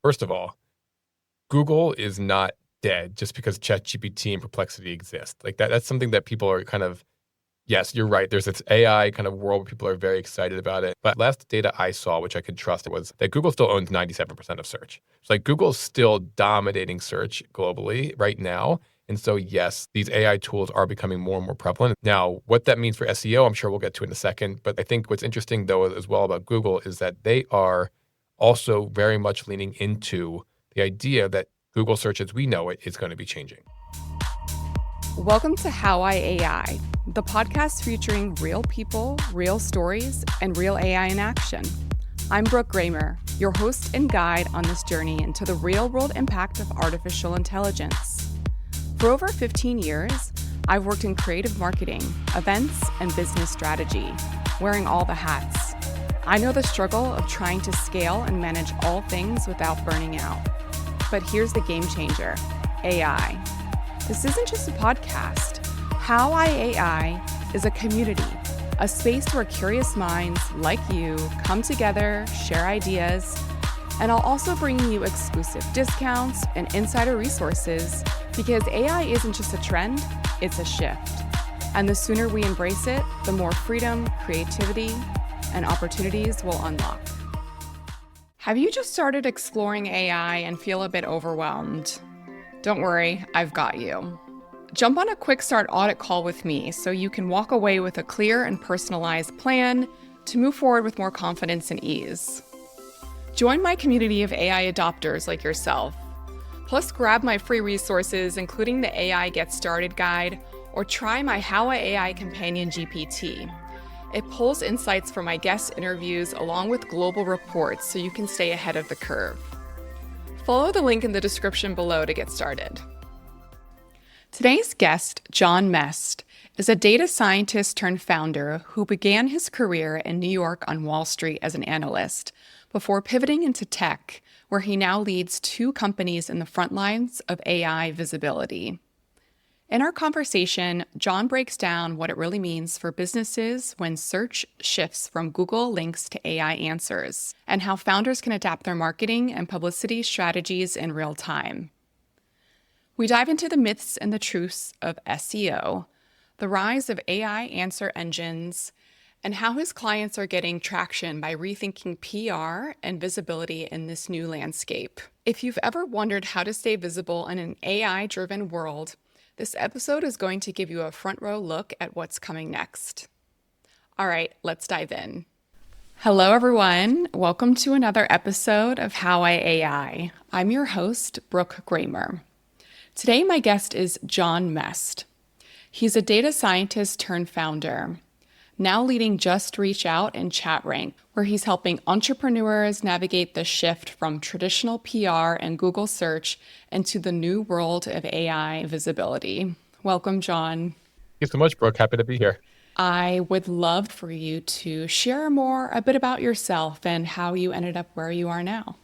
First of all, Google is not dead just because ChatGPT and Perplexity exist. Like that's something that people are kind of, yes, you're right. There's this AI kind of world where people are very excited about it. But last data I saw, which I could trust, was that Google still owns 97% of search. So like Google's still dominating search globally right now. And so, yes, these AI tools are becoming more and more prevalent. Now, what that means for SEO, I'm sure we'll get to in a second. But I think what's interesting, though, as well about Google is that they are also very much leaning into the idea that Google search as we know it is going to be changing. Welcome to How I AI, the podcast featuring real people, real stories, and real AI in action. I'm Brooke Gramer, your host and guide on this journey into the real-world impact of artificial intelligence. For over 15 years, I've worked in creative marketing, events, and business strategy, wearing all the hats. I know the struggle of trying to scale and manage all things without burning out. But here's the game changer, AI. This isn't just a podcast. How I AI is a community, a space where curious minds like you come together, share ideas, and I'll also bring you exclusive discounts and insider resources because AI isn't just a trend, it's a shift. And the sooner we embrace it, the more freedom, creativity, and opportunities will unlock. Have you just started exploring AI and feel a bit overwhelmed? Don't worry, I've got you. Jump on a quick start audit call with me so you can walk away with a clear and personalized plan to move forward with more confidence and ease. Join my community of AI adopters like yourself. Plus, grab my free resources, including the AI Get Started Guide, or try my How I AI Companion GPT. It pulls insights from my guest interviews along with global reports so you can stay ahead of the curve. Follow the link in the description below to get started. Today's guest, Jonathan Mest, is a data scientist turned founder who began his career in New York on Wall Street as an analyst before pivoting into tech, where he now leads two companies in the front lines of AI visibility. In our conversation, John breaks down what it really means for businesses when search shifts from Google links to AI answers, and how founders can adapt their marketing and publicity strategies in real time. We dive into the myths and the truths of SEO, the rise of AI answer engines, and how his clients are getting traction by rethinking PR and visibility in this new landscape. If you've ever wondered how to stay visible in an AI-driven world, this episode is going to give you a front row look at what's coming next. All right, let's dive in. Hello, everyone. Welcome to another episode of How I AI. I'm your host, Brooke Gramer. Today, my guest is Jonathan Mest. He's a data scientist turned founder, now leading Just Reach Out and ChatRank, where he's helping entrepreneurs navigate the shift from traditional PR and Google search into the new world of AI visibility. Welcome, John. Thank you so much, Brooke. Happy to be here. I would love for you to share a bit about yourself and how you ended up where you are now.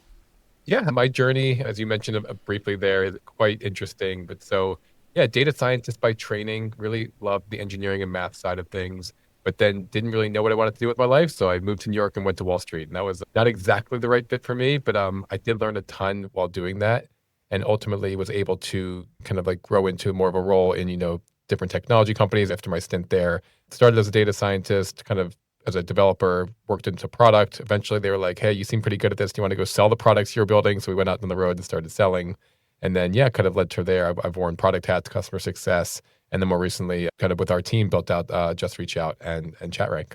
Yeah, my journey, as you mentioned briefly there, is quite interesting. But so, yeah, data scientist by training, really loved the engineering and math side of things, but then didn't really know what I wanted to do with my life. So I moved to New York and went to Wall Street. And that was not exactly the right fit for me, but I did learn a ton while doing that, and ultimately was able to kind of like grow into more of a role in, different technology companies after my stint there. Started as a data scientist, kind of as a developer, worked into product. Eventually they were like, hey, you seem pretty good at this. Do you want to go sell the products you're building? So we went out on the road and started selling. And then, yeah, kind of led to there. I've worn product hats, customer success. And then more recently, kind of with our team, built out Just Reach Out and ChatRank.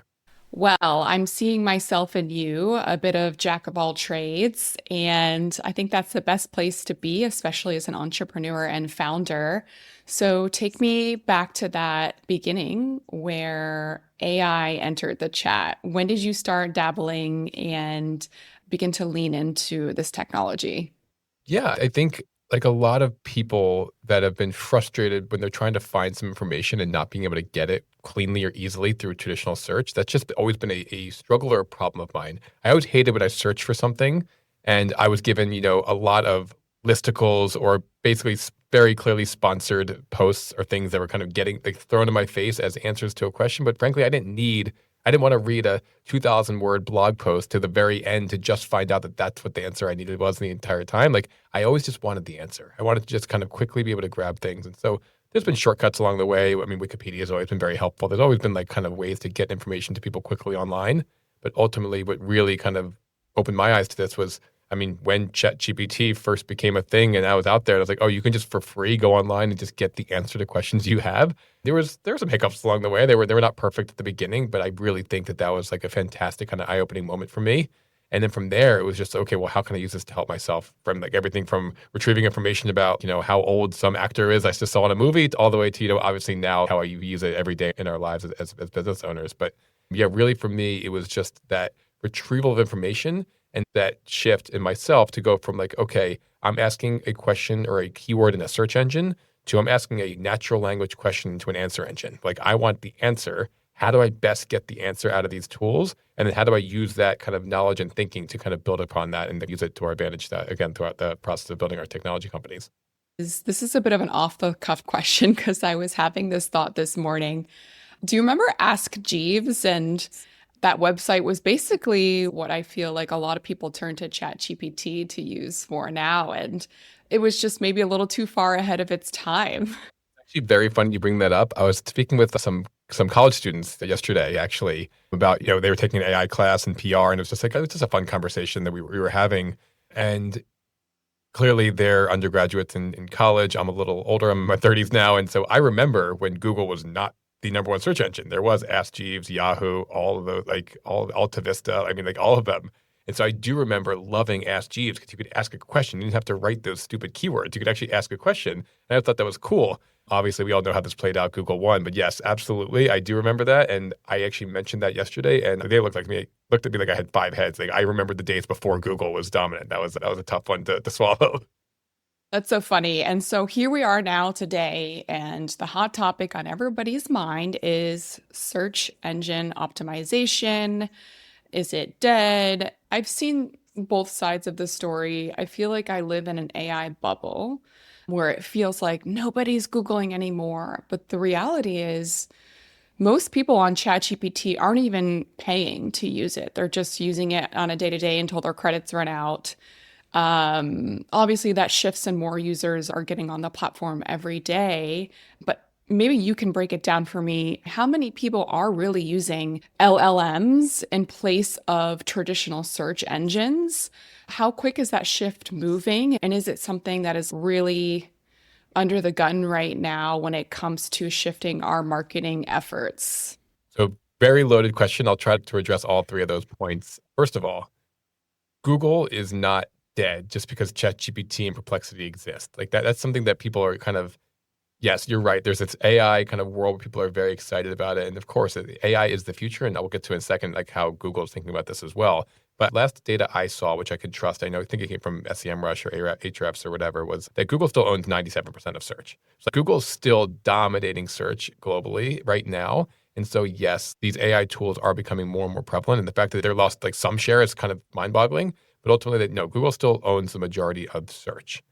Well, I'm seeing myself in you, a bit of jack of all trades. And I think that's the best place to be, especially as an entrepreneur and founder. So take me back to that beginning where AI entered the chat. When did you start dabbling and begin to lean into this technology? Yeah, I think like a lot of people that have been frustrated when they're trying to find some information and not being able to get it cleanly or easily through traditional search, that's just always been a struggle or a problem of mine. I always hated when I searched for something and I was given, a lot of listicles or basically very clearly sponsored posts or things that were kind of getting like thrown in my face as answers to a question. But frankly, I didn't need I didn't want to read a 2,000 word blog post to the very end to just find out that that's what the answer I needed was the entire time. Like, I always just wanted the answer. I wanted to just kind of quickly be able to grab things. And so there's been shortcuts along the way. I mean, Wikipedia has always been very helpful. There's always been like kind of ways to get information to people quickly online. But ultimately, what really kind of opened my eyes to this was, I mean, when ChatGPT first became a thing and I was out there, I was like, oh, you can just for free go online and just get the answer to questions you have. There were some hiccups along the way. They were not perfect at the beginning, but I really think that was like a fantastic kind of eye-opening moment for me. And then from there, it was just, okay, well, how can I use this to help myself, from like everything from retrieving information about, how old some actor is I just saw in a movie, all the way to, obviously now how I use it every day in our lives as business owners. But yeah, really for me, it was just that retrieval of information and that shift in myself to go from like, okay, I'm asking a question or a keyword in a search engine to I'm asking a natural language question to an answer engine. Like, I want the answer. How do I best get the answer out of these tools? And then how do I use that kind of knowledge and thinking to kind of build upon that and use it to our advantage, again, throughout the process of building our technology companies? This is a bit of an off the cuff question because I was having this thought this morning. Do you remember Ask Jeeves? And that website was basically what I feel like a lot of people turn to ChatGPT to use for now. And it was just maybe a little too far ahead of its time. Actually, very funny you bring that up. I was speaking with some college students yesterday, actually, about, they were taking an AI class in PR, and it was just like, it was just a fun conversation that we were having. And clearly they're undergraduates in college. I'm a little older. I'm in my 30s now. And so I remember when Google was not the number one search engine. There was Ask Jeeves, Yahoo, all of those, like all of AltaVista. I mean, like all of them. And so I do remember loving Ask Jeeves because you could ask a question. You didn't have to write those stupid keywords. You could actually ask a question. And I thought that was cool. Obviously, we all know how this played out. Google won. But yes, absolutely. I do remember that. And I actually mentioned that yesterday. And they looked at me like I had 5 heads. Like, I remember the days before Google was dominant. That was a tough one to swallow. That's so funny. And so here we are now today, and the hot topic on everybody's mind is search engine optimization. Is it dead? I've seen both sides of the story. I feel like I live in an AI bubble where it feels like nobody's Googling anymore. But the reality is, most people on ChatGPT aren't even paying to use it. They're just using it on a day-to-day until their credits run out. Obviously, that shifts and more users are getting on the platform every day. But maybe you can break it down for me. How many people are really using LLMs in place of traditional search engines? How quick is that shift moving? And is it something that is really under the gun right now when it comes to shifting our marketing efforts? So, very loaded question. I'll try to address all 3 of those points. First of all, Google is not dead just because ChatGPT and Perplexity exist. Like that's something that people are kind of, yes, you're right. There's this AI kind of world where people are very excited about it. And of course, AI is the future. And I will get to in a second, like how Google is thinking about this as well. But last data I saw, which I could trust, I think it came from SEMrush or Ahrefs or whatever, was that Google still owns 97% of search. So Google's still dominating search globally right now. And so, yes, these AI tools are becoming more and more prevalent. And the fact that they're lost like some share is kind of mind-boggling. But ultimately, no, Google still owns the majority of search.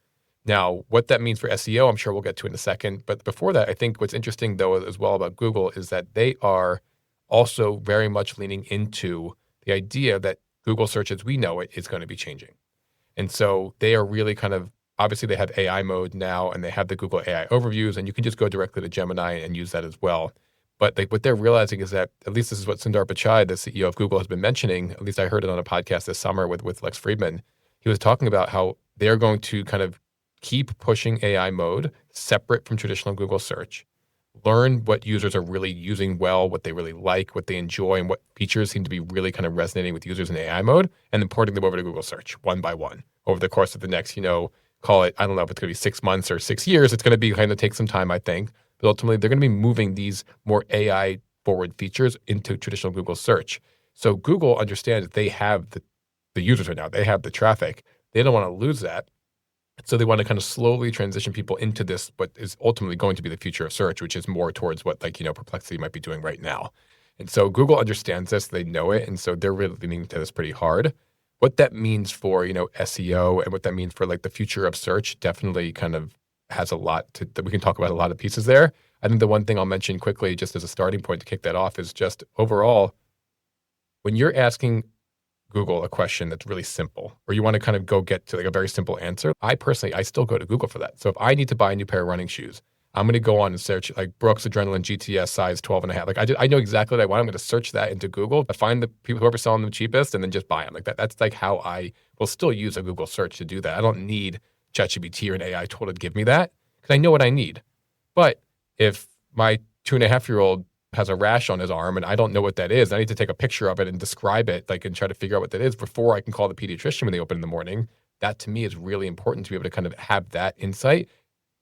Now, what that means for SEO, I'm sure we'll get to in a second. But before that, I think what's interesting, though, as well about Google is that they are also very much leaning into the idea that Google search as we know it is going to be changing. And so they are really kind of, obviously they have AI mode now and they have the Google AI overviews, and you can just go directly to Gemini and use that as well. But like what they're realizing is that, at least this is what Sundar Pichai, the CEO of Google, has been mentioning. At least I heard it on a podcast this summer with Lex Friedman. He was talking about how they're going to kind of keep pushing AI mode separate from traditional Google search, learn what users are really using well, what they really like, what they enjoy, and what features seem to be really kind of resonating with users in AI mode, and then porting them over to Google search one by one over the course of the next, call it, I don't know if it's going to be 6 months or 6 years. It's going to be kind of take some time, I think. But ultimately, they're going to be moving these more AI forward features into traditional Google search. So Google understands that they have the users right now. They have the traffic. They don't want to lose that. So they want to kind of slowly transition people into this, what is ultimately going to be the future of search, which is more towards what Perplexity might be doing right now. And so Google understands this. They know it. And so they're really leaning into this pretty hard. What that means for, SEO and what that means for like the future of search definitely kind of has a lot that we can talk about, a lot of pieces there. I think the one thing I'll mention quickly, just as a starting point to kick that off, is just overall, when you're asking Google a question that's really simple, or you want to kind of go get to like a very simple answer, I still go to Google for that. So if I need to buy a new pair of running shoes, I'm going to go on and search like Brooks Adrenaline GTS size 12 and a half. Like I know exactly what I want. I'm going to search that into Google, find the people who are selling them cheapest, and then just buy them like that. That's like how I will still use a Google search to do that. I don't need ChatGPT or an AI tool to give me that because I know what I need. But if my 2.5-year-old has a rash on his arm and I don't know what that is, I need to take a picture of it and describe it, like, and try to figure out what that is before I can call the pediatrician when they open in the morning. That to me is really important to be able to kind of have that insight.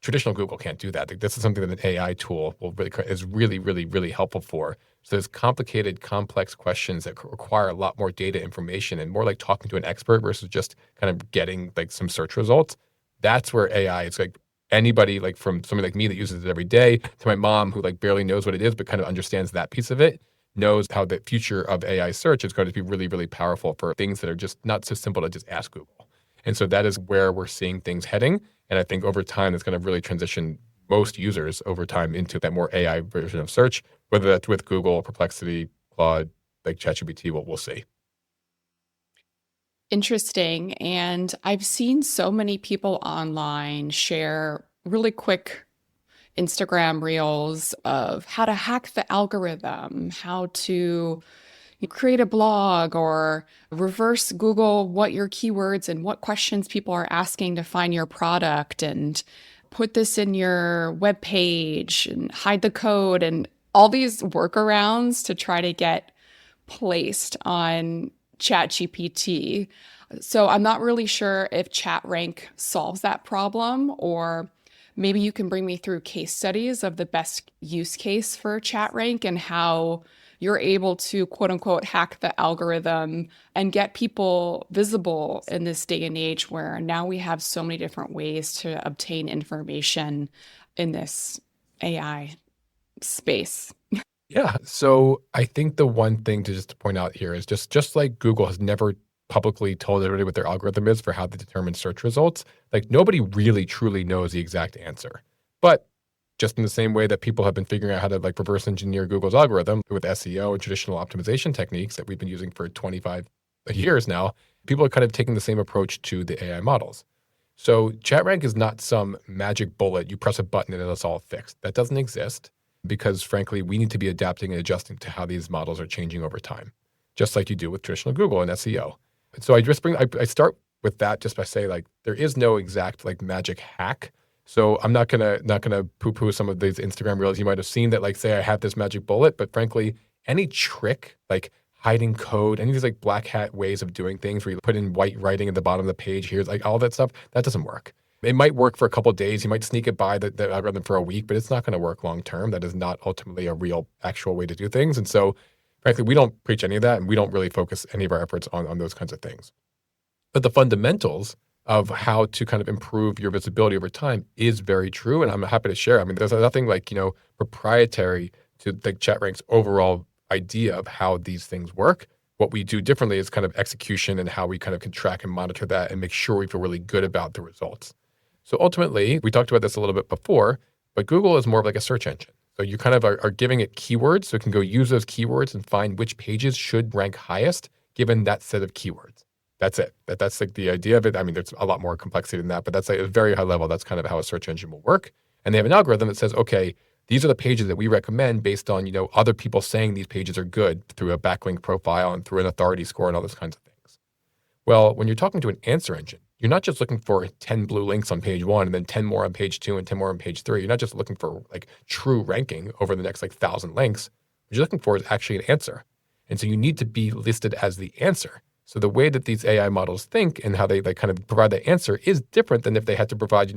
Traditional Google can't do that. Like, this is something that an AI tool is really, really, really helpful for. So there's complicated, complex questions that require a lot more data information and more like talking to an expert versus just kind of getting like some search results. That's where AI is like anybody, like from somebody like me that uses it every day to my mom who like barely knows what it is, but kind of understands that piece of it, knows how the future of AI search is going to be really, really powerful for things that are just not so simple to just ask Google. And so that is where we're seeing things heading. And I think over time, it's going to really transition most users over time into that more AI version of search, whether that's with Google, Perplexity, Claude, like ChatGPT, we'll see. Interesting. And I've seen so many people online share really quick Instagram reels of how to hack the algorithm, how to create a blog or reverse Google what your keywords and what questions people are asking to find your product and put this in your web page and hide the code and all these workarounds to try to get placed on ChatGPT. So I'm not really sure if ChatRank solves that problem, or maybe you can bring me through case studies of the best use case for ChatRank and how you're able to quote unquote hack the algorithm and get people visible in this day and age where now we have so many different ways to obtain information in this AI space. Yeah. So I think the one thing to just point out here is just like Google has never publicly told everybody what their algorithm is for how they determine search results, like nobody really truly knows the exact answer. But just in the same way that people have been figuring out how to like reverse engineer Google's algorithm with SEO and traditional optimization techniques that we've been using for 25 years now, people are kind of taking the same approach to the AI models. So ChatRank is not some magic bullet. You press a button and it's all fixed. That doesn't exist because frankly, we need to be adapting and adjusting to how these models are changing over time, just like you do with traditional Google and SEO. And so I start with that just by saying like, there is no exact like magic hack. So I'm not gonna poo-poo some of these Instagram reels you might have seen that like say I have this magic bullet, but frankly, any trick like hiding code, any of these like black hat ways of doing things where you put in white writing at the bottom of the page, here's like all that stuff, that doesn't work. It might work for a couple of days. You might sneak it by the algorithm for a week, but it's not going to work long term. That is not ultimately a real, actual way to do things. And so, frankly, we don't preach any of that, and we don't really focus any of our efforts on those kinds of things. But the fundamentals of how to kind of improve your visibility over time is very true, and I'm happy to share. I mean, there's nothing like proprietary to the ChatRank's overall idea of how these things work. What we do differently is kind of execution and how we kind of can track and monitor that and make sure we feel really good about the results. So ultimately, we talked about this a little bit before, but Google is more of like a search engine. So you kind of are giving it keywords, so it can go use those keywords and find which pages should rank highest given that set of keywords. That's it. That's like the idea of it. I mean, there's a lot more complexity than that, but that's like a very high level. That's kind of how a search engine will work. And they have an algorithm that says, okay, these are the pages that we recommend based on, other people saying these pages are good through a backlink profile and through an authority score and all those kinds of things. Well, when you're talking to an answer engine, you're not just looking for 10 blue links on page 1 and then 10 more on page 2 and 10 more on page 3. You're not just looking for like true ranking over the next like 1,000 links. What you're looking for is actually an answer. And so you need to be listed as the answer. So the way that these AI models think and how they kind of provide the answer is different than if they had to provide,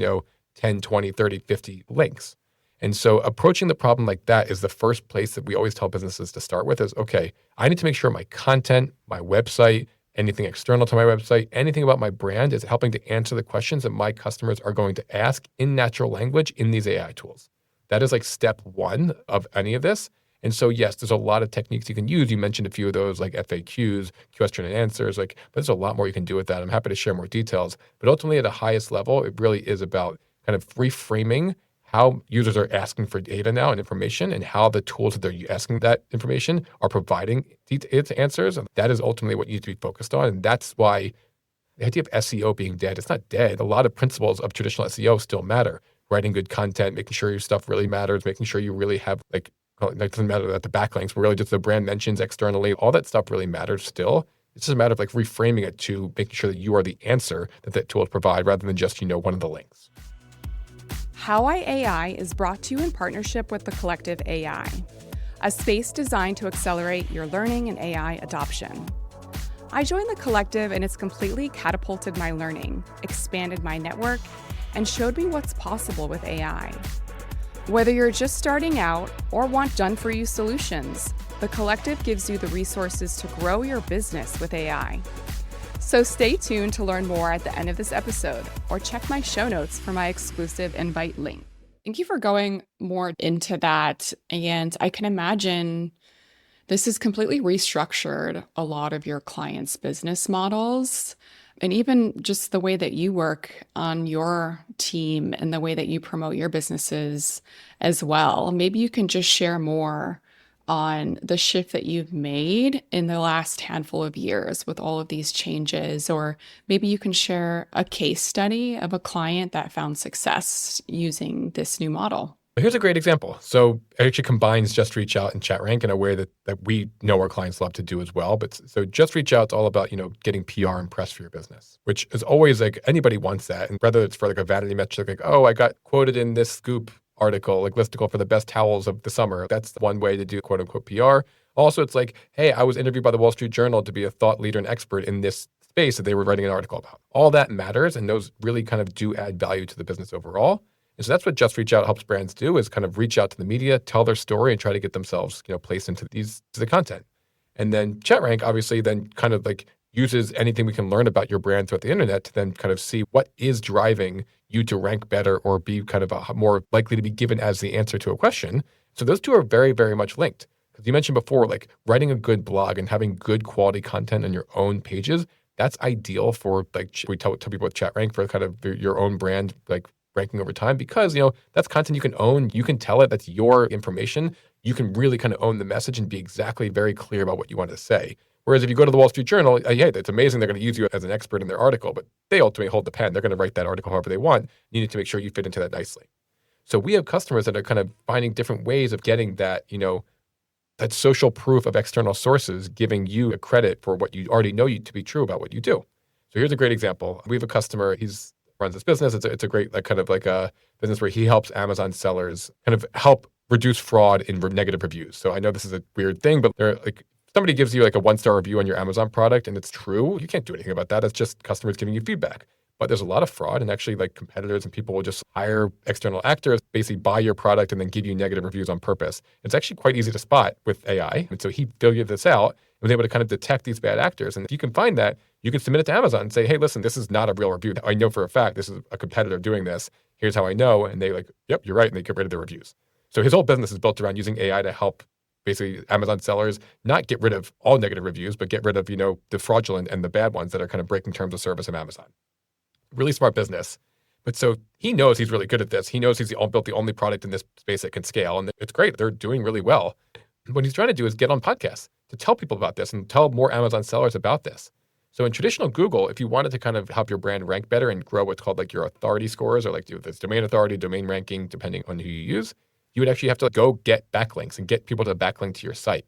10, 20, 30, 50 links. And so approaching the problem like that is the first place that we always tell businesses to start with is, okay, I need to make sure my content, my website, anything external to my website, anything about my brand is helping to answer the questions that my customers are going to ask in natural language in these AI tools. That is like step one of any of this. And so, yes, there's a lot of techniques you can use. You mentioned a few of those like FAQs, question and answers, but there's a lot more you can do with that. I'm happy to share more details. But ultimately, at the highest level, it really is about kind of reframing how users are asking for data now and information, and how the tools that they're asking that information are providing its answers. And that is ultimately what needs to be focused on. And that's why the idea of SEO being dead, it's not dead. A lot of principles of traditional SEO still matter. Writing good content, making sure your stuff really matters, making sure you really have it doesn't matter that the backlinks, but really just the brand mentions externally, all that stuff really matters still. It's just a matter of reframing it to making sure that you are the answer that tools provide rather than just, one of the links. How I AI is brought to you in partnership with the Collective AI, a space designed to accelerate your learning and AI adoption. I joined the Collective and it's completely catapulted my learning, expanded my network, and showed me what's possible with AI. Whether you're just starting out or want done-for-you solutions, the Collective gives you the resources to grow your business with AI. So stay tuned to learn more at the end of this episode, or check my show notes for my exclusive invite link. Thank you for going more into that. And I can imagine this has completely restructured a lot of your clients' business models, and even just the way that you work on your team and the way that you promote your businesses as well. Maybe you can just share more on the shift that you've made in the last handful of years with all of these changes, or maybe you can share a case study of a client that found success using this new model. Here's a great example. So it actually combines Just Reach Out and ChatRank in a way that we know our clients love to do as well. But so Just Reach Out is all about, getting PR and press for your business, which is always anybody wants that. And whether it's for a vanity metric, oh, I got quoted in this Scoop article, listicle for the best towels of the summer. That's one way to do quote unquote PR. Also, it's hey, I was interviewed by the Wall Street Journal to be a thought leader and expert in this space that they were writing an article about. All that matters. And those really kind of do add value to the business overall. And so that's what Just Reach Out helps brands do, is kind of reach out to the media, tell their story, and try to get themselves, placed into the content. And then ChatRank obviously then kind of uses anything we can learn about your brand throughout the internet to then kind of see what is driving you to rank better or be kind of more likely to be given as the answer to a question. So those two are very, very much linked. Because you mentioned before, writing a good blog and having good quality content on your own pages, that's ideal for we tell people with ChatRank for kind of your own brand, ranking over time, because, that's content you can own. You can tell it, that's your information. You can really kind of own the message and be exactly very clear about what you want to say. Whereas if you go to the Wall Street Journal, yeah, it's amazing. They're going to use you as an expert in their article, but they ultimately hold the pen. They're going to write that article however they want. You need to make sure you fit into that nicely. So we have customers that are kind of finding different ways of getting that, that social proof of external sources, giving you a credit for what you already know to be true about what you do. So here's a great example. We have a customer, he's runs this business. It's a great a business where he helps Amazon sellers kind of help reduce fraud in negative reviews. So I know this is a weird thing, but they're somebody gives you a 1-star review on your Amazon product and it's true, you can't do anything about that. It's just customers giving you feedback. But there's a lot of fraud, and actually competitors and people will just hire external actors, basically buy your product and then give you negative reviews on purpose. It's actually quite easy to spot with AI. And so he figured this out and was able to kind of detect these bad actors. And if you can find that, you can submit it to Amazon and say, hey, listen, this is not a real review. I know for a fact this is a competitor doing this. Here's how I know. And they yep, you're right. And they get rid of the reviews. So his whole business is built around using AI to help basically Amazon sellers not get rid of all negative reviews, but get rid of, the fraudulent and the bad ones that are kind of breaking terms of service of Amazon. Really smart business. But so he knows he's really good at this. He knows he's built the only product in this space that can scale. And it's great. They're doing really well. What he's trying to do is get on podcasts to tell people about this and tell more Amazon sellers about this. So in traditional Google, if you wanted to kind of help your brand rank better and grow what's called your authority scores, or this domain authority, domain ranking, depending on who you use, you would actually have to go get backlinks and get people to backlink to your site.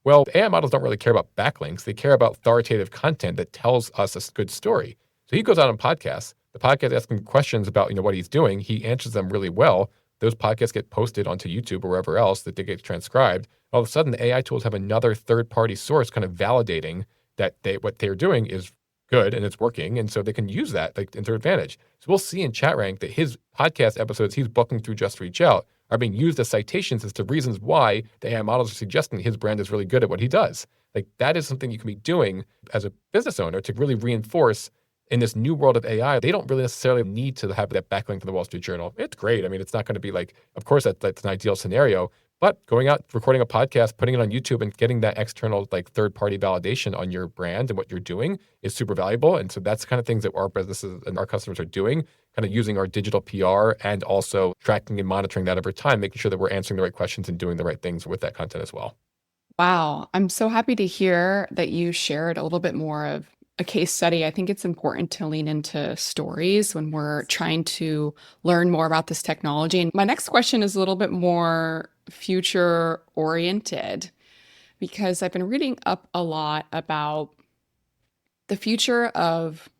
Well, AI models don't really care about backlinks. They care about authoritative content that tells us a good story. So he goes out on podcasts. The podcast asks him questions about what he's doing. He answers them really well. Those podcasts get posted onto YouTube or wherever else that they get transcribed. All of a sudden, the AI tools have another third-party source kind of validating that what they're doing is good and it's working, and so they can use that in their advantage. So we'll see in ChatRank that his podcast episodes he's booking through Just Reach Out are being used as citations as to reasons why the AI models are suggesting his brand is really good at what he does. That is something you can be doing as a business owner to really reinforce. In this new world of AI, they don't really necessarily need to have that backlink to the Wall Street Journal. It's great. I mean, it's not going to be of course, that's an ideal scenario, But going out, recording a podcast, putting it on YouTube and getting that external like third-party validation on your brand and what you're doing is super valuable. And so that's the kind of things that our businesses and our customers are doing, kind of using our digital PR and also tracking and monitoring that over time, making sure that we're answering the right questions and doing the right things with that content as well. Wow. I'm so happy to hear that you shared a little bit more of a case study. I think it's important to lean into stories when we're trying to learn more about this technology. And my next question is a little bit more future oriented because I've been reading up a lot about the future of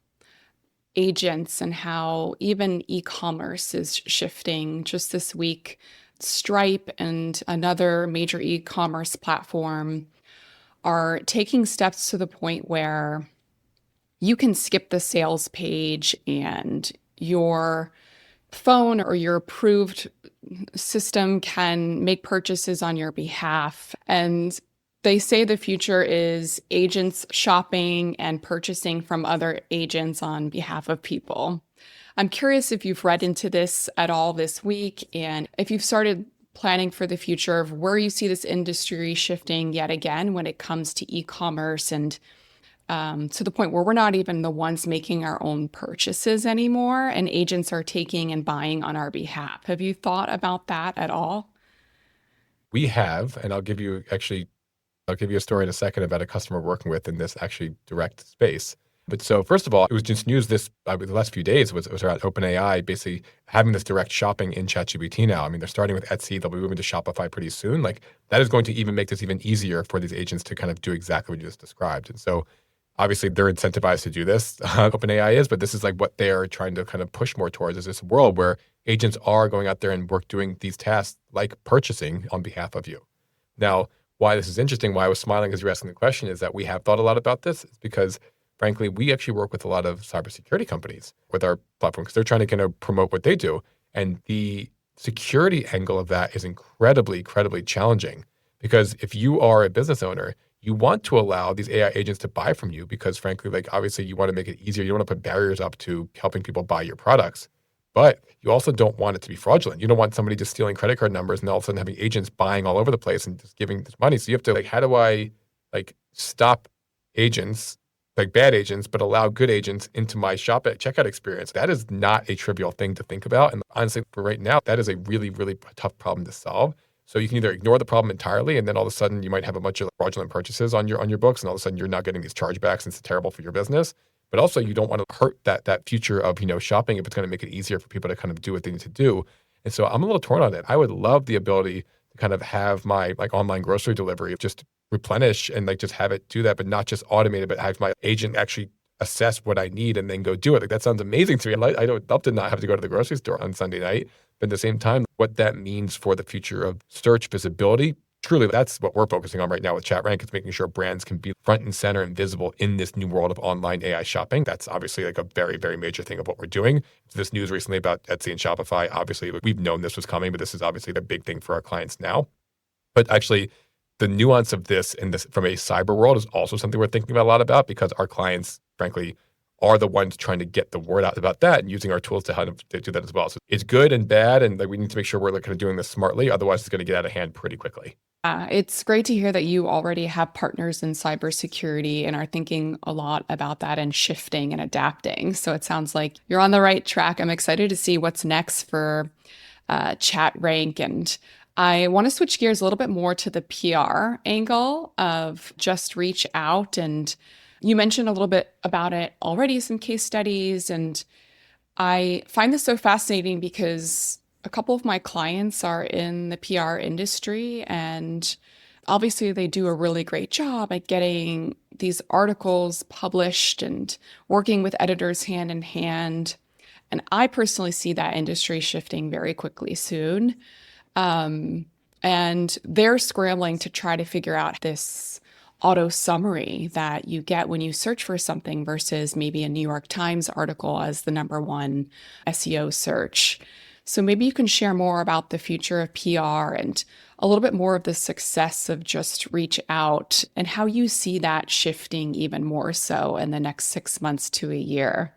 agents and how even e-commerce is shifting. Just this week, Stripe and another major e-commerce platform are taking steps to the point where you can skip the sales page and your phone or your approved system can make purchases on your behalf. And they say the future is agents shopping and purchasing from other agents on behalf of people. I'm curious if you've read into this at all this week and if you've started planning for the future of where you see this industry shifting yet again when it comes to e-commerce and to the point where we're not even the ones making our own purchases anymore, and agents are taking and buying on our behalf. Have you thought about that at all? We have, and I'll give you a story in a second about a customer we're working with in this actually direct space. But so first of all, it was just news the last few days was around OpenAI basically having this direct shopping in ChatGPT now. I mean, they're starting with Etsy. They'll be moving to Shopify pretty soon. Like that is going to even make this even easier for these agents to kind of do exactly what you just described. And so obviously they're incentivized to do this. OpenAI is, but this is like what they're trying to kind of push more towards is this world where agents are going out there and doing these tasks like purchasing on behalf of you. Now, why this is interesting, why I was smiling as you're asking the question is that we have thought a lot about this. It's because, frankly, we actually work with a lot of cybersecurity companies with our platform because they're trying to kind of promote what they do. And the security angle of that is incredibly, incredibly challenging because if you are a business owner, you want to allow these AI agents to buy from you because, frankly, like obviously you want to make it easier. You don't want to put barriers up to helping people buy your products. But you also don't want it to be fraudulent. You don't want somebody just stealing credit card numbers and all of a sudden having agents buying all over the place and just giving this money. So you have to like, how do I like stop agents, like bad agents, but allow good agents into my checkout experience? That is not a trivial thing to think about. And honestly, for right now, that is a really, really tough problem to solve. So you can either ignore the problem entirely, and then all of a sudden you might have a bunch of fraudulent purchases on your books, and all of a sudden you're not getting these chargebacks, and it's terrible for your business. But also you don't want to hurt that future of shopping if it's going to make it easier for people to kind of do what they need to do. And so I'm a little torn on it. I would love the ability to kind of have my like online grocery delivery just replenish and like just have it do that, but not just automated, but have my agent actually assess what I need and then go do it. Like that sounds amazing to me. I would love to not have to go to the grocery store on Sunday night. But at the same time, what that means for the future of search visibility, truly, that's what we're focusing on right now with ChatRank is making sure brands can be front and center and visible in this new world of online AI shopping. That's obviously like a very, very major thing of what we're doing. This news recently about Etsy and Shopify, obviously we've known this was coming, but this is obviously the big thing for our clients now. But actually, the nuance of this in this from a cyber world is also something we're thinking about a lot about because our clients, frankly, are the ones trying to get the word out about that and using our tools to do that as well. So it's good and bad, and like we need to make sure we're kind of doing this smartly. Otherwise, it's going to get out of hand pretty quickly. It's great to hear that you already have partners in cybersecurity and are thinking a lot about that and shifting and adapting. So it sounds like you're on the right track. I'm excited to see what's next for ChatRank. And I want to switch gears a little bit more to the PR angle of just reach out. And you mentioned a little bit about it already, some case studies. And I find this so fascinating because a couple of my clients are in the PR industry, and obviously they do a really great job at getting these articles published and working with editors hand in hand. And I personally see that industry shifting very quickly soon. And they're scrambling to try to figure out this auto summary that you get when you search for something versus maybe a New York Times article as the number one SEO search. So maybe you can share more about the future of PR and a little bit more of the success of just reach out and how you see that shifting even more so in the next 6 months to a year.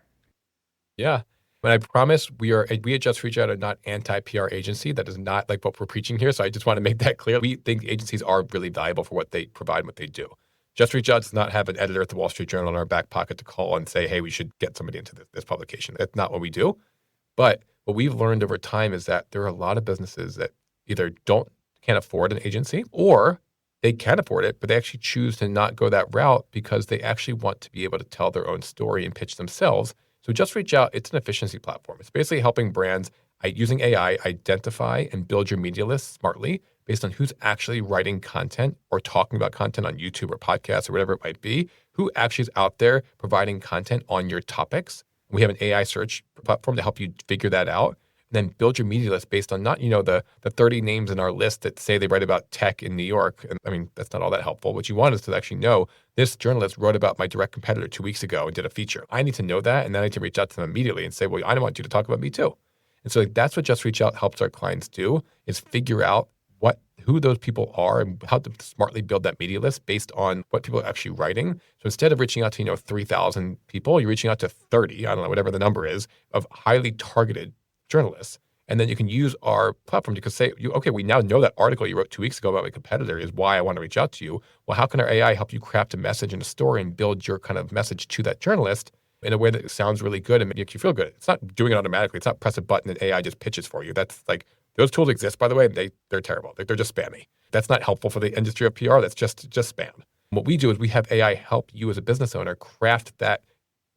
Yeah. But I promise we at Just Reach Out are not anti-PR agency. That is not like what we're preaching here. So I just want to make that clear. We think agencies are really valuable for what they provide and what they do. Just Reach Out does not have an editor at the Wall Street Journal in our back pocket to call and say, hey, we should get somebody into this publication. That's not what we do. But what we've learned over time is that there are a lot of businesses that either can't afford an agency, or they can afford it, but they actually choose to not go that route because they actually want to be able to tell their own story and pitch themselves. So Just Reach Out, it's an efficiency platform. It's basically helping brands using AI identify and build your media list smartly based on who's actually writing content or talking about content on YouTube or podcasts or whatever it might be, who actually is out there providing content on your topics. We have an AI search platform to help you figure that out. Then build your media list based on not, the 30 names in our list that say they write about tech in New York. And I mean, that's not all that helpful. What you want is to actually know this journalist wrote about my direct competitor 2 weeks ago and did a feature. I need to know that. And then I need to reach out to them immediately and say, well, I want you to talk about me too. And so that's what Just Reach Out helps our clients do, is figure out who those people are and how to smartly build that media list based on what people are actually writing. So instead of reaching out to, 3,000 people, you're reaching out to 30, I don't know, whatever the number is, of highly targeted journalists. And then you can use our platform to say, okay, we now know that article you wrote 2 weeks ago about my competitor is why I want to reach out to you. Well, how can our AI help you craft a message and a story and build your kind of message to that journalist in a way that sounds really good and makes you feel good? It's not doing it automatically. It's not press a button and AI just pitches for you. That's like, those tools exist, by the way. They're terrible. They're just spammy. That's not helpful for the industry of PR. That's just spam. What we do is we have AI help you as a business owner craft that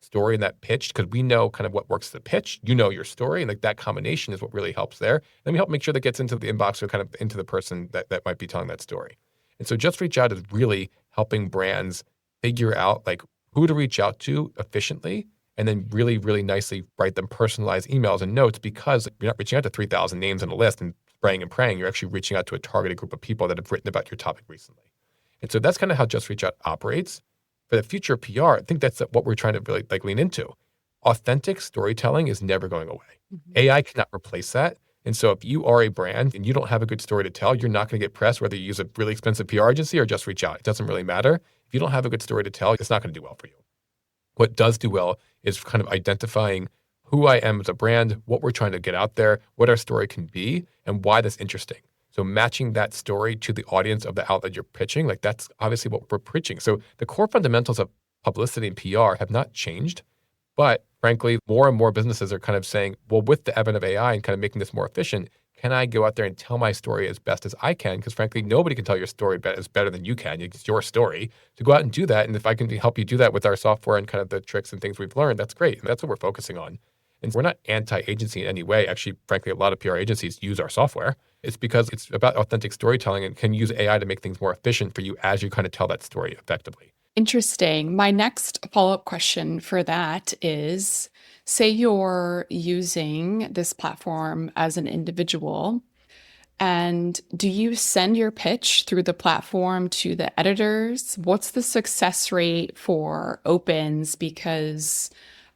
story and that pitch, because we know kind of what works the pitch. You know your story, and like that combination is what really helps there. Then we help make sure that gets into the inbox or kind of into the person that might be telling that story. And so Just Reach Out is really helping brands figure out like who to reach out to efficiently, and then really, really nicely write them personalized emails and notes, because you're not reaching out to 3,000 names on a list and spraying and praying. You're actually reaching out to a targeted group of people that have written about your topic recently. And so that's kind of how Just Reach Out operates. For the future of PR, I think that's what we're trying to really lean into. Authentic storytelling is never going away. Mm-hmm. AI cannot replace that. And so if you are a brand and you don't have a good story to tell, you're not going to get press, whether you use a really expensive PR agency or Just Reach Out. It doesn't really matter. If you don't have a good story to tell, it's not going to do well for you. What does do well is kind of identifying who I am as a brand, what we're trying to get out there, what our story can be, and why that's interesting. So matching that story to the audience of the outlet you're pitching, like that's obviously what we're preaching. So the core fundamentals of publicity and PR have not changed, but frankly, more and more businesses are kind of saying, well, with the advent of AI and kind of making this more efficient, can I go out there and tell my story as best as I can? Because frankly, nobody can tell your story better than you can. It's your story. So go out and do that. And if I can help you do that with our software and kind of the tricks and things we've learned, that's great. And that's what we're focusing on. And we're not anti-agency in any way. Actually, frankly, a lot of PR agencies use our software. It's because it's about authentic storytelling and can use AI to make things more efficient for you as you kind of tell that story effectively. Interesting. My next follow-up question for that is, say you're using this platform as an individual, and do you send your pitch through the platform to the editors? What's the success rate for opens? Because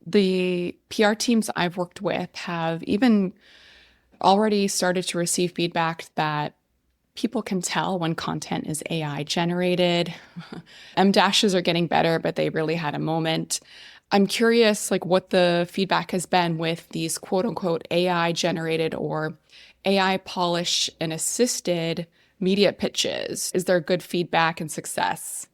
the PR teams I've worked with have even already started to receive feedback that people can tell when content is AI generated. M dashes are getting better, but they really had a moment. I'm curious, like, what the feedback has been with these quote unquote AI generated or AI polish and assisted media pitches. Is there good feedback and success?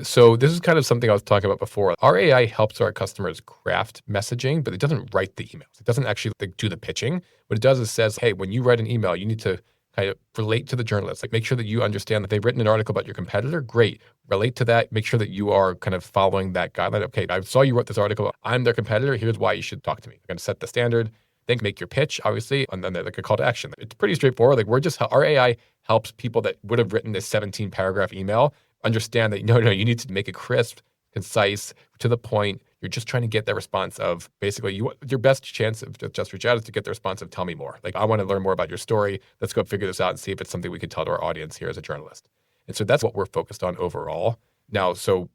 So this is kind of something I was talking about before. Our AI helps our customers craft messaging, but it doesn't write the emails. It doesn't actually do the pitching. What it does is says, hey, when you write an email, you need to kind of relate to the journalist. Like, make sure that you understand that they've written an article about your competitor. Great. Relate to that. Make sure that you are kind of following that guideline. Okay, I saw you wrote this article. I'm their competitor. Here's why you should talk to me. I'm going to set the standard. Then make your pitch, obviously, and then like a call to action. It's pretty straightforward. Like, our AI helps people that would have written this 17-paragraph email understand that, no, you need to make it crisp, concise, to the point. You're just trying to get that response of basically your best chance of Just Reach Out is to get the response of tell me more. Like, I want to learn more about your story. Let's go figure this out and see if it's something we can tell to our audience here as a journalist. And so that's what we're focused on overall. Now, so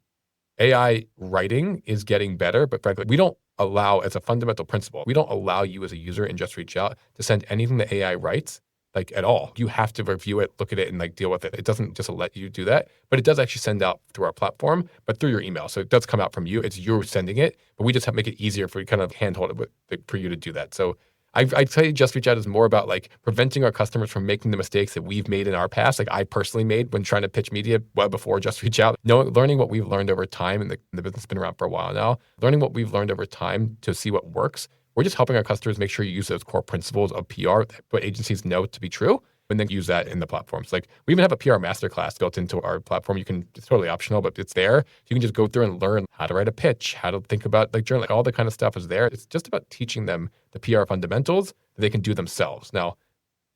AI writing is getting better, but frankly, we don't allow, as a fundamental principle, we don't allow you as a user in Just Reach Out to send anything that AI writes like at all. You have to review it, look at it, and like deal with it. It doesn't just let you do that, but it does actually send out through our platform, but through your email. So it does come out from you. It's you sending it, but we just have to make it easier for you kind of handhold it for you to do that. So I'd say Just Reach Out is more about like preventing our customers from making the mistakes that we've made in our past. Like I personally made when trying to pitch media well before Just Reach Out. Learning what we've learned over time, and the business has been around for a while now, learning what we've learned over time to see what works. We're just helping our customers make sure you use those core principles of PR, what agencies know to be true, and then use that in the platforms. Like we even have a PR masterclass built into our platform. It's totally optional, but it's there. You can just go through and learn how to write a pitch, how to think about like journal, like all the kind of stuff is there. It's just about teaching them the PR fundamentals that they can do themselves. Now,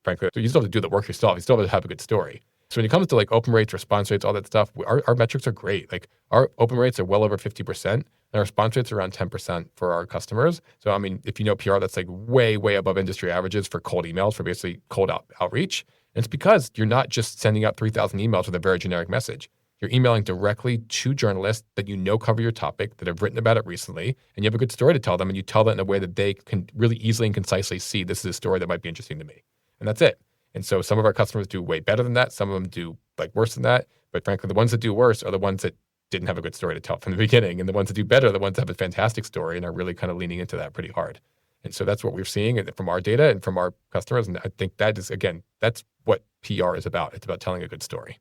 frankly, you still have to do the work yourself. You still have to have a good story. So when it comes to like open rates, response rates, all that stuff, our metrics are great. Like our open rates are well over 50%, and our response rates are around 10% for our customers. So I mean, if you know PR, that's like way, way above industry averages for cold emails, for basically cold outreach. And it's because you're not just sending out 3,000 emails with a very generic message. You're emailing directly to journalists that you know cover your topic, that have written about it recently, and you have a good story to tell them, and you tell that in a way that they can really easily and concisely see this is a story that might be interesting to me. And that's it. And so some of our customers do way better than that. Some of them do like worse than that. But frankly, the ones that do worse are the ones that didn't have a good story to tell from the beginning. And the ones that do better are the ones that have a fantastic story and are really kind of leaning into that pretty hard. And so that's what we're seeing from our data and from our customers. And I think that is, again, that's what PR is about. It's about telling a good story.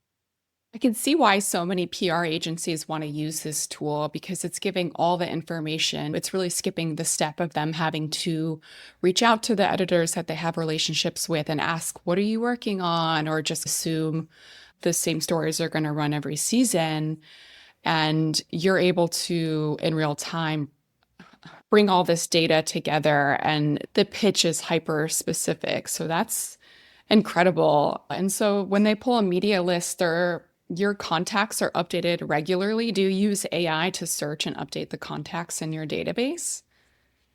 I can see why so many PR agencies want to use this tool because it's giving all the information. It's really skipping the step of them having to reach out to the editors that they have relationships with and ask, what are you working on? Or just assume the same stories are going to run every season. And you're able to, in real time, bring all this data together, and the pitch is hyper specific. So that's incredible. And so when they pull a media list, your contacts are updated regularly. Do you use AI to search and update the contacts in your database?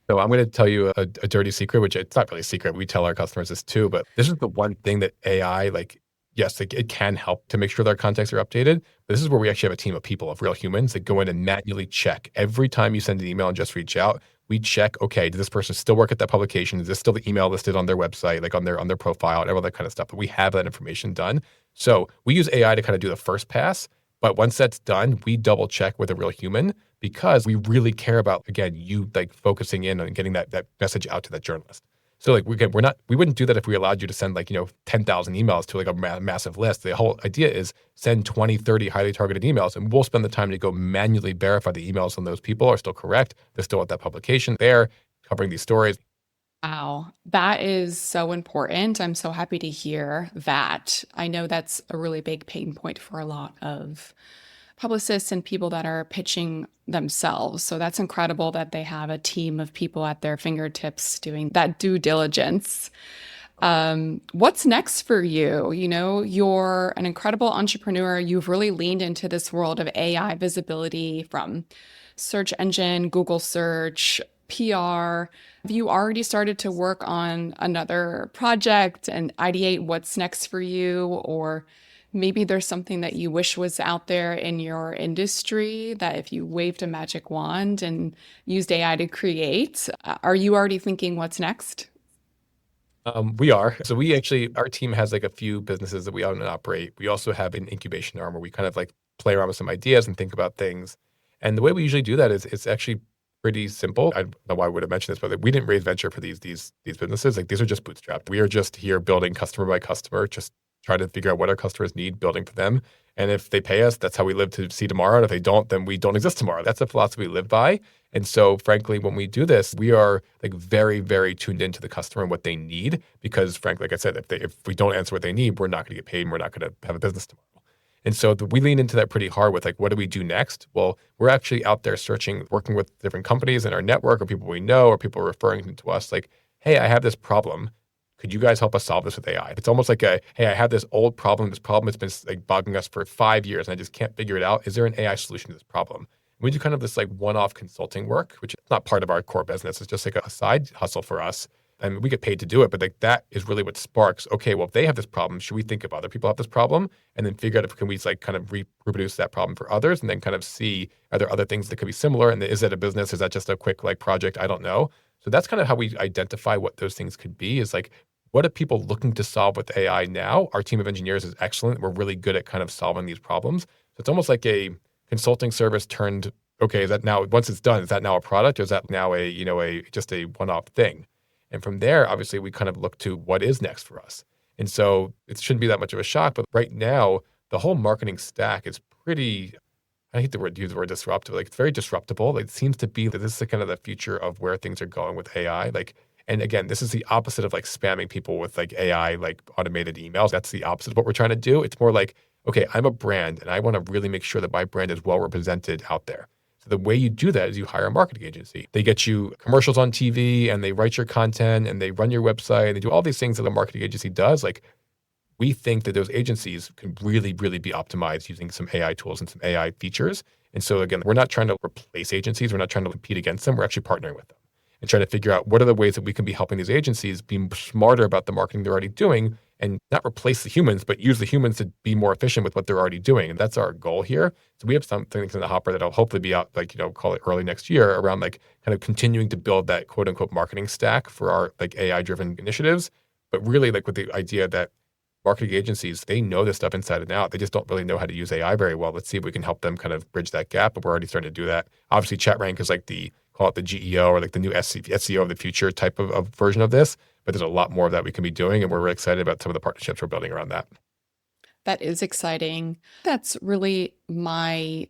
So I'm going to tell you a dirty secret, which it's not really a secret. We tell our customers this too, but this is the one thing that AI, like, yes, like it can help to make sure their contacts are updated. But this is where we actually have a team of people, of real humans that go in and manually check. Every time you send an email and Just Reach Out, we check, okay, does this person still work at that publication? Is this still the email listed on their website, like on their profile and all that kind of stuff? But we have that information done. So we use AI to kind of do the first pass. But once that's done, we double check with a real human because we really care about, again, you like focusing in on getting that message out to that journalist. So like we wouldn't do that if we allowed you to send like, 10,000 emails to like a massive list. The whole idea is send 20, 30 highly targeted emails, and we'll spend the time to go manually verify the emails on those people are still correct. They're still at that publication. They're covering these stories. Wow, that is so important. I'm so happy to hear that. I know that's a really big pain point for a lot of publicists and people that are pitching themselves. So that's incredible that they have a team of people at their fingertips doing that due diligence. What's next for you? You're an incredible entrepreneur. You've really leaned into this world of AI visibility from search engine, Google search, PR. Have you already started to work on another project and ideate what's next for you? Or maybe there's something that you wish was out there in your industry that if you waved a magic wand and used AI to create, are you already thinking what's next? We are. So our team has like a few businesses that we own and operate. We also have an incubation arm where we kind of like play around with some ideas and think about things. And the way we usually do that is it's actually pretty simple. I don't know why I would have mentioned this, but we didn't raise venture for these businesses. Like these are just bootstrapped. We are just here building customer by customer, just trying to figure out what our customers need, building for them. And if they pay us, that's how we live to see tomorrow. And if they don't, then we don't exist tomorrow. That's the philosophy we live by. And so frankly, when we do this, we are like very, very tuned into the customer and what they need. Because frankly, like I said, if we don't answer what they need, we're not going to get paid and we're not going to have a business tomorrow. And so we lean into that pretty hard with like, what do we do next? Well, we're actually out there searching, working with different companies in our network or people we know or people referring to us like, hey, I have this problem. Could you guys help us solve this with AI? It's almost like hey, I have this old problem. This problem has been like bugging us for 5 years and I just can't figure it out. Is there an AI solution to this problem? And we do kind of this like one-off consulting work, which is not part of our core business. It's just like a side hustle for us. And we get paid to do it, but like that is really what sparks, okay, well, if they have this problem, should we think of other people have this problem? And then figure out if can we like kind of reproduce that problem for others and then kind of see, are there other things that could be similar? And is that a business? Is that just a quick like project? I don't know. So that's kind of how we identify what those things could be is like, what are people looking to solve with AI now? Our team of engineers is excellent. We're really good at kind of solving these problems. So it's almost like a consulting service turned, okay, is that now, once it's done, is that now a product or is that now just a one-off thing? And from there, obviously, we kind of look to what is next for us. And so it shouldn't be that much of a shock. But right now, the whole marketing stack is pretty, I hate to use the word disruptive. Like, it's very disruptible. Like, it seems to be that this is kind of the future of where things are going with AI. Like, and again, this is the opposite of like spamming people with like AI, like automated emails. That's the opposite of what we're trying to do. It's more like, okay, I'm a brand and I want to really make sure that my brand is well represented out there. So the way you do that is you hire a marketing agency. They get you commercials on TV and they write your content and they run your website and they do all these things that a marketing agency does. Like, we think that those agencies can really, really be optimized using some AI tools and some AI features. And so again, we're not trying to replace agencies. We're not trying to compete against them. We're actually partnering with them and trying to figure out what are the ways that we can be helping these agencies be smarter about the marketing they're already doing and not replace the humans, but use the humans to be more efficient with what they're already doing. And that's our goal here. So we have some things in the hopper that'll hopefully be out, like, call it early next year, around like kind of continuing to build that quote unquote marketing stack for our like AI driven initiatives. But really like with the idea that marketing agencies, they know this stuff inside and out. They just don't really know how to use AI very well. Let's see if we can help them kind of bridge that gap. But we're already starting to do that. Obviously, ChatRank is like call it the GEO or like the new SEO of the future type of version of this. But there's a lot more of that we can be doing. And we're really excited about some of the partnerships we're building around that. That is exciting. That's really my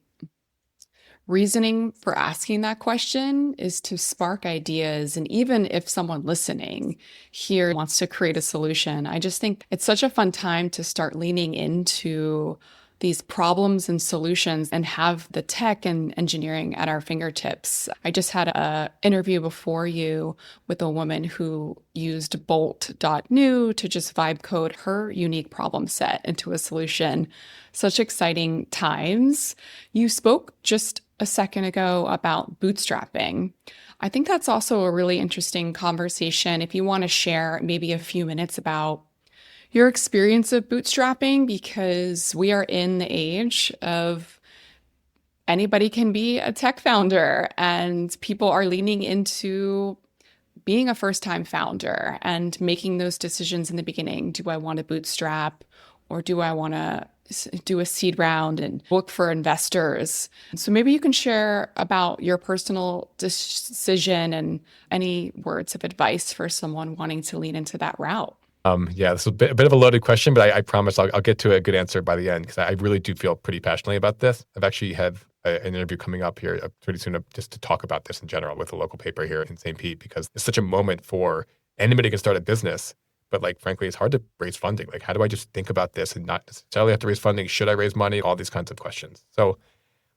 reasoning for asking that question, is to spark ideas. And even if someone listening here wants to create a solution, I just think it's such a fun time to start leaning into these problems and solutions and have the tech and engineering at our fingertips. I just had an interview before you with a woman who used bolt.new to just vibe code her unique problem set into a solution. Such exciting times. You spoke just a second ago about bootstrapping. I think that's also a really interesting conversation. If you want to share maybe a few minutes about your experience of bootstrapping, because we are in the age of anybody can be a tech founder and people are leaning into being a first-time founder and making those decisions in the beginning. Do I want to bootstrap or do I want to do a seed round and look for investors? So maybe you can share about your personal decision and any words of advice for someone wanting to lean into that route. Yeah, this is a bit of a loaded question, but I promise I'll get to a good answer by the end because I really do feel pretty passionately about this. I've actually had an interview coming up here pretty soon just to talk about this in general with a local paper here in St. Pete, because it's such a moment for anybody can start a business. But like, frankly, it's hard to raise funding. Like, how do I just think about this and not necessarily have to raise funding? Should I raise money? All these kinds of questions. So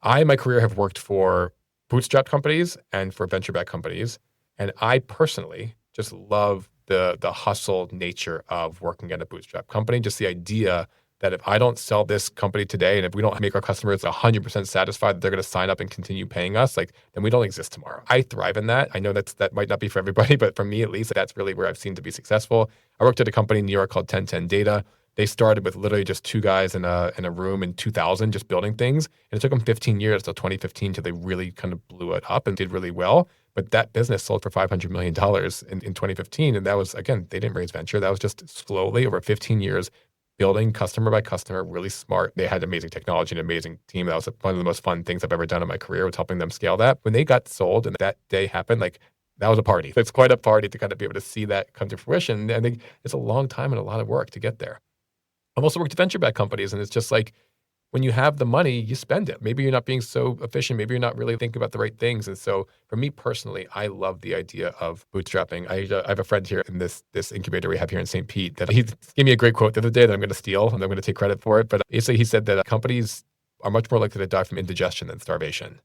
in my career, have worked for bootstrap companies and for venture-backed companies. And I personally just love the hustle nature of working at a bootstrap company. Just the idea that if I don't sell this company today and if we don't make our customers 100% satisfied that they're going to sign up and continue paying us, like, then we don't exist tomorrow. I thrive in that. I know that might not be for everybody, but for me at least, that's really where I've seen to be successful. I worked at a company in New York called 1010 Data. They started with literally just two guys in a room in 2000 just building things. And it took them 15 years till 2015 till they really kind of blew it up and did really well. But that business sold for $500 million in 2015. And that was, again, they didn't raise venture. That was just slowly over 15 years building customer by customer, really smart. They had amazing technology and amazing team. That was one of the most fun things I've ever done in my career, was helping them scale that. When they got sold and that day happened, like, that was a party. It's quite a party to kind of be able to see that come to fruition. I think it's a long time and a lot of work to get there. I've also worked at venture-backed companies, and it's just like, when you have the money, you spend it. Maybe you're not being so efficient. Maybe you're not really thinking about the right things. And so for me personally, I love the idea of bootstrapping. I have a friend here in this incubator we have here in St. Pete that he gave me a great quote the other day that I'm going to steal and I'm going to take credit for it. But basically he said that companies are much more likely to die from indigestion than starvation.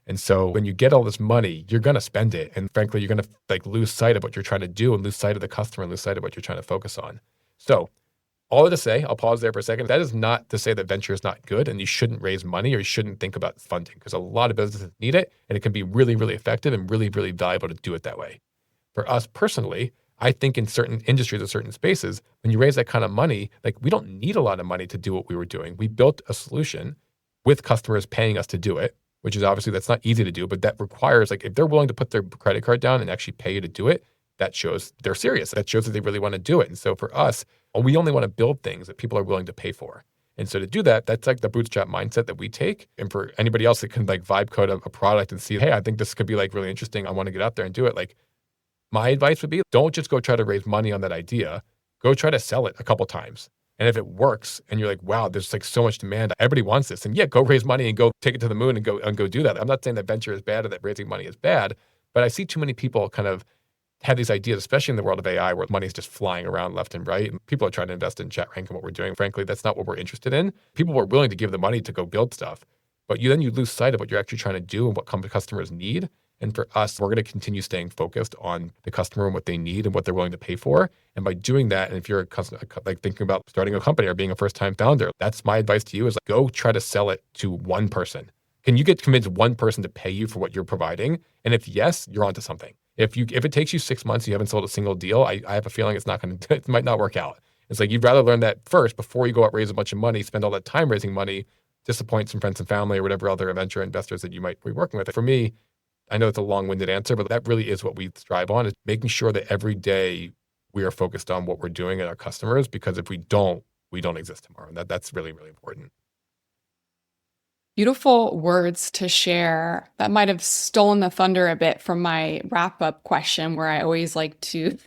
And so when you get all this money, you're going to spend it. And frankly, you're going to like lose sight of what you're trying to do and lose sight of the customer and lose sight of what you're trying to focus on. So all to say, I'll pause there for a second. That is not to say that venture is not good and you shouldn't raise money or you shouldn't think about funding, because a lot of businesses need it and it can be really, really effective and really, really valuable to do it that way. For us personally, I think in certain industries or certain spaces, when you raise that kind of money, like, we don't need a lot of money to do what we were doing. We built a solution with customers paying us to do it, which is obviously, that's not easy to do, but that requires, like, if they're willing to put their credit card down and actually pay you to do it, that shows they're serious. That shows that they really want to do it. And so for us, we only want to build things that people are willing to pay for. And so to do that, that's like the bootstrap mindset that we take. And for anybody else that can like vibe code a product and see, hey, I think this could be like really interesting. I want to get out there and do it. Like my advice would be, don't just go try to raise money on that idea. Go try to sell it a couple times. And if it works and you're like, wow, there's like so much demand, everybody wants this. And yeah, go raise money and go take it to the moon and go do that. I'm not saying that venture is bad or that raising money is bad, but I see too many people kind of have these ideas, especially in the world of AI, where money is just flying around left and right. And people are trying to invest in ChatRank and what we're doing. Frankly, that's not what we're interested in. People were willing to give the money to go build stuff, but you lose sight of what you're actually trying to do and what customers need. And for us, we're going to continue staying focused on the customer and what they need and what they're willing to pay for. And by doing that, and if you're a customer, like thinking about starting a company or being a first-time founder, that's my advice to you is like, go try to sell it to one person. Can you get convinced one person to pay you for what you're providing? And if yes, you're onto something. If it takes you 6 months, you haven't sold a single deal, I have a feeling it might not work out. It's like you'd rather learn that first before you go out raise a bunch of money, spend all that time raising money, disappoint some friends and family or whatever other venture investors that you might be working with. For me, I know it's a long-winded answer, but that really is what we strive on, is making sure that every day we are focused on what we're doing and our customers, because if we don't exist tomorrow. And that's really, really important. Beautiful words to share. That might have stolen the thunder a bit from my wrap-up question, where I always like to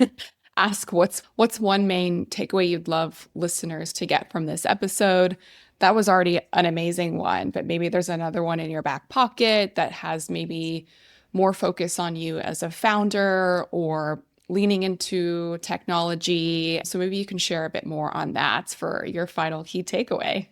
ask what's one main takeaway you'd love listeners to get from this episode. That was already an amazing one, but maybe there's another one in your back pocket that has maybe more focus on you as a founder or leaning into technology. So maybe you can share a bit more on that for your final key takeaway.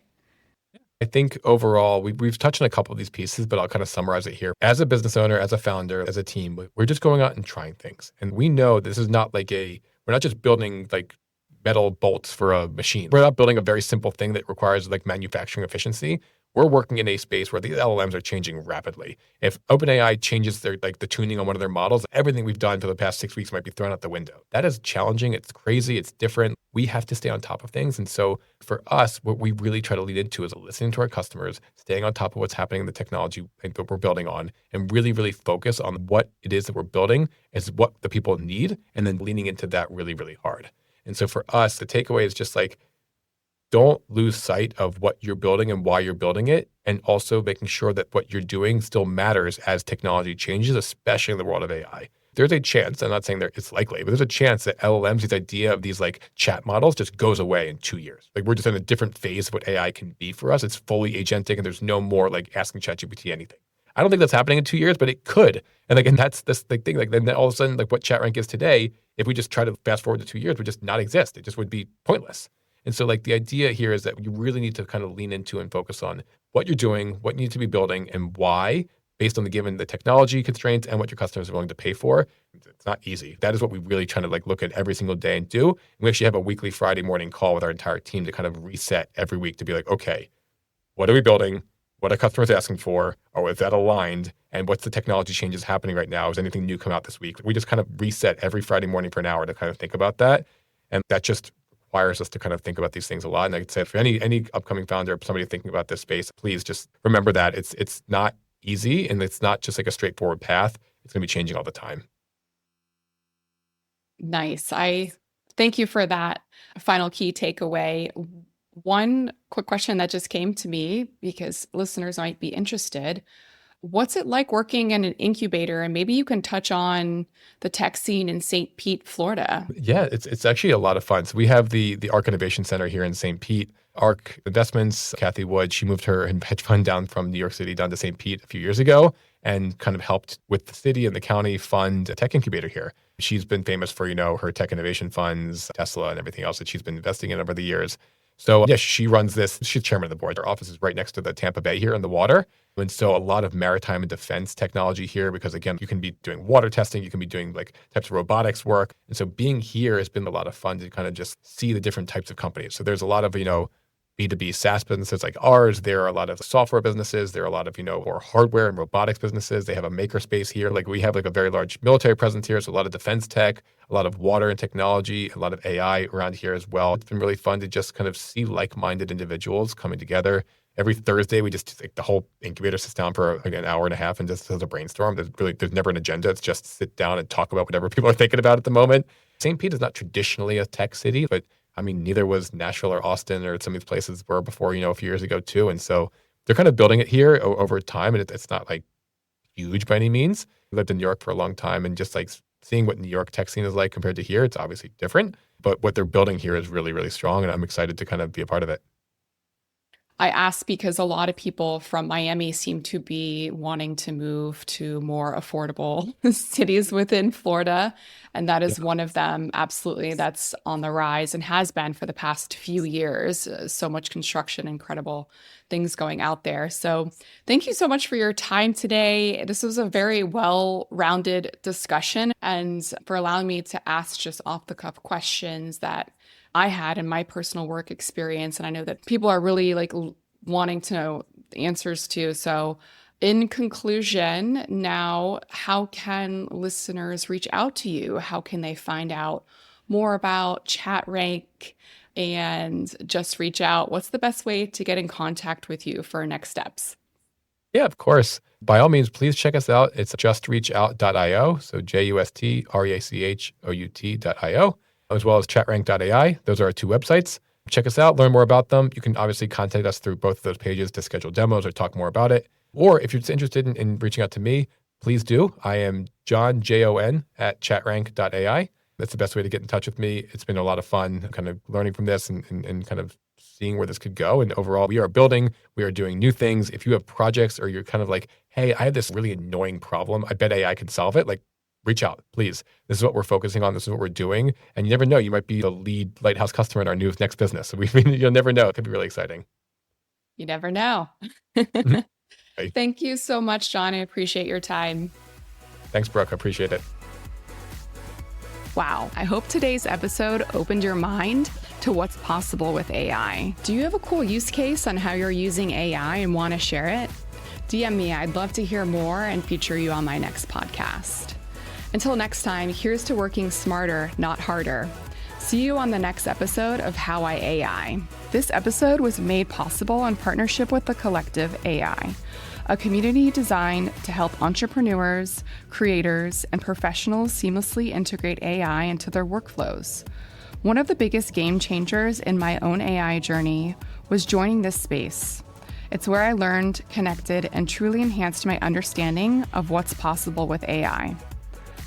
I think overall, we've touched on a couple of these pieces, but I'll kind of summarize it here. As a business owner, as a founder, as a team, we're just going out and trying things. And we know this is not like we're not just building like metal bolts for a machine. We're not building a very simple thing that requires like manufacturing efficiency. We're working in a space where these LLMs are changing rapidly. If OpenAI changes the tuning on one of their models, everything we've done for the past 6 weeks might be thrown out the window. That is challenging. It's crazy. It's different. We have to stay on top of things. And so for us, what we really try to lead into is listening to our customers, staying on top of what's happening in the technology that we're building on, and really, really focus on what it is that we're building is what the people need, and then leaning into that really, really hard. And so for us, the takeaway is just like, don't lose sight of what you're building and why you're building it, and also making sure that what you're doing still matters as technology changes, especially in the world of AI. There's a chance, I'm not saying it's likely, but there's a chance that LLMs, this idea of these like chat models, just goes away in 2 years. Like we're just in a different phase of what AI can be for us. It's fully agentic and there's no more like asking ChatGPT anything. I don't think that's happening in 2 years, but it could. And that's this thing. Like then all of a sudden, like what ChatRank is today, if we just try to fast forward to 2 years, would just not exist. It just would be pointless. And so like the idea here is that you really need to kind of lean into and focus on what you're doing, what you need to be building, and why, based on the technology constraints and what your customers are willing to pay for. It's not easy. That is what we really try to like look at every single day and do. And we actually have a weekly Friday morning call with our entire team to kind of reset every week to be like, okay, what are we building? What are customers asking for? Or is that aligned? And what's the technology changes happening right now? Is anything new come out this week? We just kind of reset every Friday morning for an hour to kind of think about that. And that just requires us to kind of think about these things a lot. And I'd say for any upcoming founder, somebody thinking about this space, please just remember that it's not easy and it's not just like a straightforward path. It's going to be changing all the time. Nice. I thank you for that final key takeaway. One quick question that just came to me because listeners might be interested. What's it like working in an incubator? And maybe you can touch on the tech scene in St. Pete, Florida. Yeah, it's actually a lot of fun. So we have the ARK Innovation Center here in St. Pete. ARK Investments, Kathy Wood, she moved her hedge fund down from New York City down to St. Pete a few years ago and kind of helped with the city and the county fund a tech incubator here. She's been famous for, her tech innovation funds, Tesla and everything else that she's been investing in over the years. So yeah, she runs this. She's chairman of the board. Her office is right next to the Tampa Bay here in the water. And so a lot of maritime and defense technology here, because again, you can be doing water testing, you can be doing like types of robotics work. And so being here has been a lot of fun to kind of just see the different types of companies. So there's a lot of, B2B SaaS businesses like ours. There are a lot of software businesses. There are a lot of, more hardware and robotics businesses. They have a maker space here. Like we have like a very large military presence here. So a lot of defense tech, a lot of water and technology, a lot of AI around here as well. It's been really fun to just kind of see like-minded individuals coming together Every Thursday, we just like the whole incubator sits down for like an hour and a half and just does a brainstorm. There's never an agenda. It's just sit down and talk about whatever people are thinking about at the moment. St. Pete is not traditionally a tech city, but I mean, neither was Nashville or Austin or some of these places were before, a few years ago too. And so they're kind of building it here over time. And it's not like huge by any means. I lived in New York for a long time, and just like seeing what New York tech scene is like compared to here, it's obviously different. But what they're building here is really, really strong. And I'm excited to kind of be a part of it. I ask because a lot of people from Miami seem to be wanting to move to more affordable cities within Florida. And that is one of them. Absolutely. That's on the rise and has been for the past few years. So much construction, incredible things going out there. So thank you so much for your time today. This was a very well-rounded discussion, and for allowing me to ask just off the cuff questions that I had in my personal work experience. And I know that people are really like wanting to know the answers to. So in conclusion, now, how can listeners reach out to you? How can they find out more about ChatRank and just reach out? What's the best way to get in contact with you for next steps? Yeah, of course. By all means, please check us out. It's justreachout.io. So JUSTREACHOUT.io, as well as chatrank.ai. Those are our two websites. Check us out, learn more about them. You can obviously contact us through both of those pages to schedule demos or talk more about it. Or if you're just interested in reaching out to me, please do. I am John, Jon, at chatrank.ai. That's the best way to get in touch with me. It's been a lot of fun kind of learning from this and kind of seeing where this could go. And overall, we are building, we are doing new things. If you have projects or you're kind of like, hey, I have this really annoying problem, I bet AI can solve it. Like, reach out, please. This is what we're focusing on. This is what we're doing. And you never know, you might be the lead lighthouse customer in our next business. So you'll never know. It could be really exciting. You never know. Thank you so much, John. I appreciate your time. Thanks, Brooke. I appreciate it. Wow. I hope today's episode opened your mind to what's possible with AI. Do you have a cool use case on how you're using AI and want to share it? DM me. I'd love to hear more and feature you on my next podcast. Until next time, here's to working smarter, not harder. See you on the next episode of How I AI. This episode was made possible in partnership with the Collective AI, a community designed to help entrepreneurs, creators, and professionals seamlessly integrate AI into their workflows. One of the biggest game changers in my own AI journey was joining this space. It's where I learned, connected, and truly enhanced my understanding of what's possible with AI.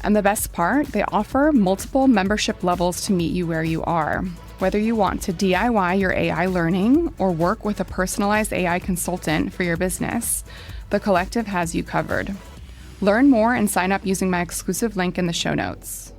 And the best part, they offer multiple membership levels to meet you where you are. Whether you want to DIY your AI learning or work with a personalized AI consultant for your business, the Collective has you covered. Learn more and sign up using my exclusive link in the show notes.